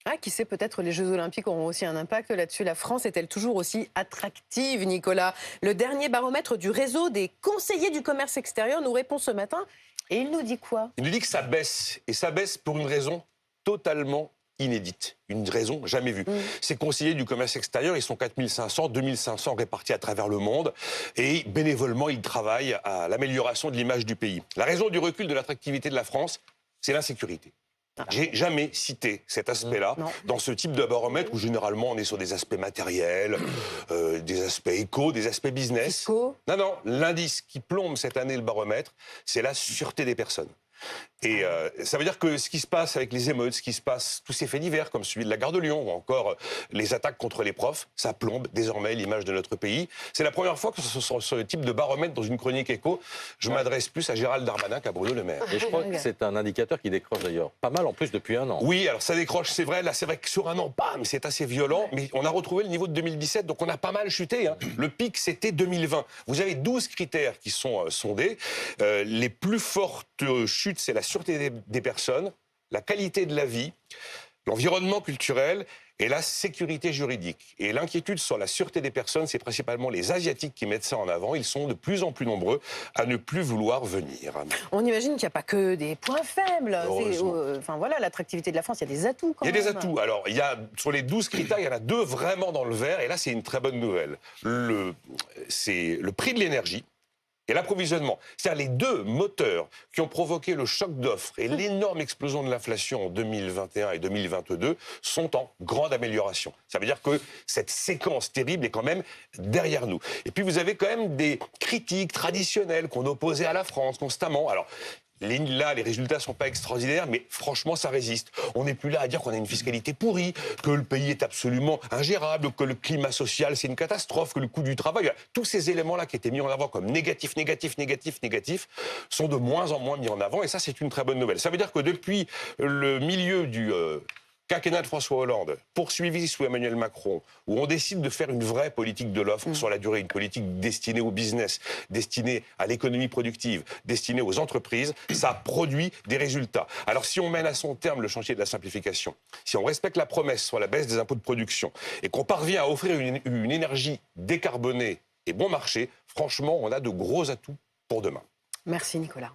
Ah, qui sait, peut-être les Jeux Olympiques auront aussi un impact là-dessus. La France est-elle toujours aussi attractive, Nicolas? Le dernier baromètre du réseau des conseillers du commerce extérieur nous répond ce matin. Et il nous dit quoi? Il nous dit que ça baisse. Et ça baisse pour une raison totalement inédite. Une raison jamais vue. Ces conseillers du commerce extérieur, ils sont 4500, 2500 répartis à travers le monde. Et bénévolement, ils travaillent à l'amélioration de l'image du pays. La raison du recul de l'attractivité de la France, c'est l'insécurité. J'ai jamais cité cet aspect-là dans ce type de baromètre où généralement on est sur des aspects matériels, des aspects éco, des aspects business. Fiscaux. Non, l'indice qui plombe cette année le baromètre, c'est la sûreté des personnes. Et ça veut dire que ce qui se passe avec les émeutes, ce qui se passe, tous ces faits divers comme celui de la gare de Lyon ou encore les attaques contre les profs, ça plombe désormais l'image de notre pays. C'est la première fois que sur ce type de baromètre dans une chronique éco, je m'adresse plus à Gérald Darmanin qu'à Bruno Le Maire. Et je crois que c'est un indicateur qui décroche d'ailleurs pas mal en plus depuis un an. Oui, alors ça décroche, c'est vrai. Là, c'est vrai que sur un an, bam, c'est assez violent. Mais on a retrouvé le niveau de 2017, donc on a pas mal chuté. Le pic, c'était 2020. Vous avez 12 critères qui sont sondés. Les plus fortes chutes, c'est la sûreté des personnes, la qualité de la vie, l'environnement culturel et la sécurité juridique. Et l'inquiétude sur la sûreté des personnes, c'est principalement les Asiatiques qui mettent ça en avant. Ils sont de plus en plus nombreux à ne plus vouloir venir. On imagine qu'il n'y a pas que des points faibles. Enfin voilà, l'attractivité de la France, il y a des atouts quand même. Il y a des atouts. Alors, sur les 12 critères, il y en a 2 vraiment dans le vert. Et là, c'est une très bonne nouvelle. C'est le prix de l'énergie et l'approvisionnement. C'est-à-dire les 2 moteurs qui ont provoqué le choc d'offres et l'énorme explosion de l'inflation en 2021 et 2022 sont en grande amélioration. Ça veut dire que cette séquence terrible est quand même derrière nous. Et puis vous avez quand même des critiques traditionnelles qu'on opposait à la France constamment. Alors, là, les résultats ne sont pas extraordinaires, mais franchement, ça résiste. On n'est plus là à dire qu'on a une fiscalité pourrie, que le pays est absolument ingérable, que le climat social, c'est une catastrophe, que le coût du travail... Tous ces éléments-là qui étaient mis en avant comme négatifs, sont de moins en moins mis en avant, et ça, c'est une très bonne nouvelle. Ça veut dire que depuis le milieu du... quinquennat de François Hollande, poursuivi sous Emmanuel Macron, où on décide de faire une vraie politique de l'offre sur la durée, une politique destinée au business, destinée à l'économie productive, destinée aux entreprises, ça produit des résultats. Alors si on mène à son terme le chantier de la simplification, si on respecte la promesse sur la baisse des impôts de production et qu'on parvient à offrir une énergie décarbonée et bon marché, franchement, on a de gros atouts pour demain. Merci Nicolas.